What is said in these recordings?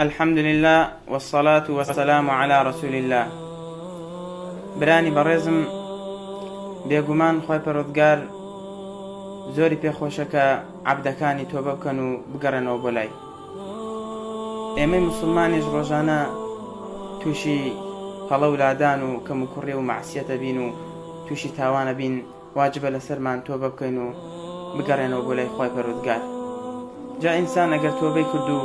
الحمد لله والصلاة والسلام على رسول الله. برانی بەڕێزم، بێگومان خۆی پەروەردگار زۆری پێخۆشە کە عەبدەکانی تۆبە بکەن و بگەڕێنەوە بۆ لای. ئێمەی موسڵمانیش ڕۆژانە تووشی هەڵە و لادان و کەم و کوڕێ و مەعسیەتە بین و تووشی تاوانە بین، واجبە لەسەرمان تۆبە بکەین و بگەڕێنەوە بۆ لای خۆی پەروەردگار. جا ئینسان ئەگەر تۆبەی کرد و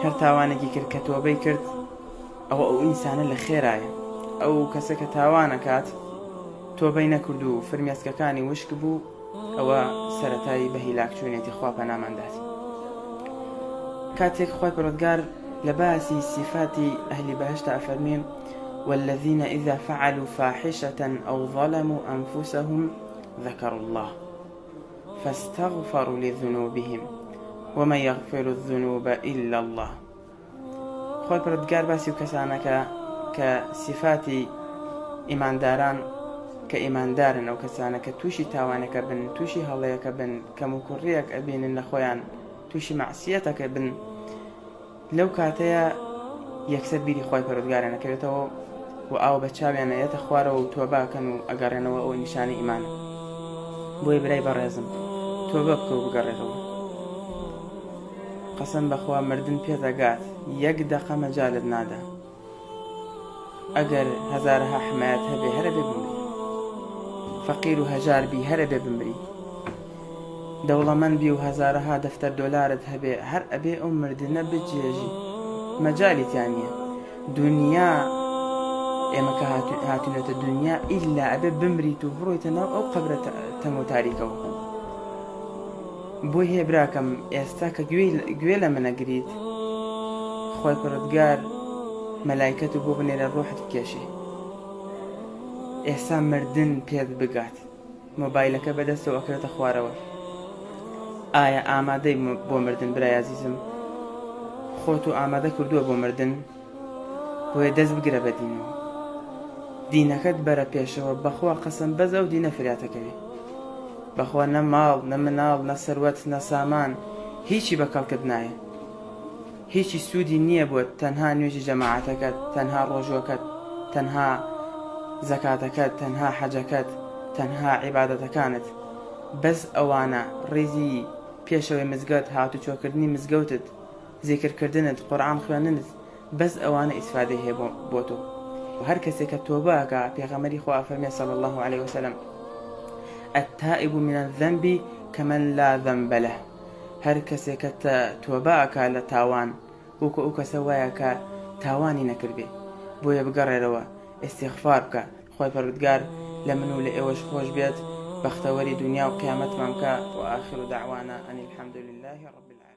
هەر تاوانێکی کرد کە تۆبەی کرد، ئەو ئینسانە لە خێرایە. ئەو کەسە کە تاوانەکات تۆبەی نەکرد و فرمێسکەکانی وشک بوو، ئەوە سەرەتایی بە هیلاکچوونێتی خوا پەناماندات. کاتێک خۆی پەروەردگار لە باسی صفاتی ئەهلی بەهشت ئەفەرمێ: والذين إذا فعلوا فاحشة أو ظلموا أنفسهم ذكروا الله فاستغفروا لذنوبهم ومن يغفر الذنوب إلا الله. خۆی پەروەردگار باسی و کەسانەکە کە صفاتی ئیمانداران کە ئیماندارن، ئەو کەسانە کە تووشی تاوانەکە بن، تووشی هەڵەیەکە بن، کەم و کوڕیەک ئەبینن لە خۆیان، تووشی مەعسیەتەکە بن، لەو کاتەیە یەکسەر بیری خۆی پەروەردگارە نەکەوێتەوە و ئاو بە چاویان ئەیەتە خوارەوە و تۆباکەن و ئەگەڕێنەوە. ئەو نیشانی ئیمانە. بۆی برای بەڕێزم، تۆبە بکە و بگەڕێتەوە. قەسەم بەخوا مردن پێدەگات، یەک دەقە مەجالت نادا. ئەگەر هەزارها حمایەت هەبێ هەرە بێ بمری، فەقیر و هەژار بی هەرە بێ بمری، دەوڵەمەند بی و هەزارها دەفتەر دۆلارت هەبێ هەر ئەبێ ئەو مردنە بجێژی، مەجالی تیان نییە. دنیا ئێمە کە هاتوونەتە دنیا ئیلا ئەبێ بمریت و بڕۆیتە ناو ئەو قەبرە تەنگ و تاریکەوە. بۆی هەیە براکەم، ئێستا کە گوێ لە منەگریت، خۆی پەروەردگار مەلایکەت و بۆ بنێرە ڕۆحت بکێشێ. ئێستا مردن پێت بگات، مۆبایلەکە بەدەستەوە ئەکرێتە خوارەوە. ئایا ئامادەی بۆ مردن برای عەزیزم؟ خۆت و ئامادە کردووە بۆ مردن؟ بۆیە دەست بگرە بە دینەوە، دینەکەت بەرە پێشەوە. بەخوا قەسەم بەزە و دینە فریاتەکەوێ. بەخوا نە ماڵ، نە مناڵ، نە سەروەت، نە سامان، هیچی بەکەڵکت نایە، هیچی سوودی نییە بۆت. تەنها نوێژی جەماعەتەکەت، تەنها ڕۆژوەکەت، تەنها زەکاتەکەت، تەنها حەجەکەت، تەنها عیبادەتەکانت. بەس ئەوانە ڕێزی پێشەوەی مزگەوت، هاتوچۆکردنی مزگەوتت، زیکرکردنت، قورئان خوێندنت، بەس ئەوانە ئیسفادەی هەیە بۆ تۆ. و هەر کەسێک کە تۆبە ئەکا، پێغەمبەری خوا فەرمێ صلی الله عليه وسلم: التائب من الذنب كمن لا ذنب له. هەر کەسێک کە تۆبە ئەکا لە تاوان، وەکو ئەو کەسە وایە کە تاوانی نەکردبێ. بۆیە بگەڕێرەوە، ئیستیغفار بکە، خۆی پەروەردگار لە من و لە ئێوەش خۆش بێت، بەختەوەری دنیا و قیامەتمان بکە. وآخر دعوانا أن الحمد لله رب العالمين.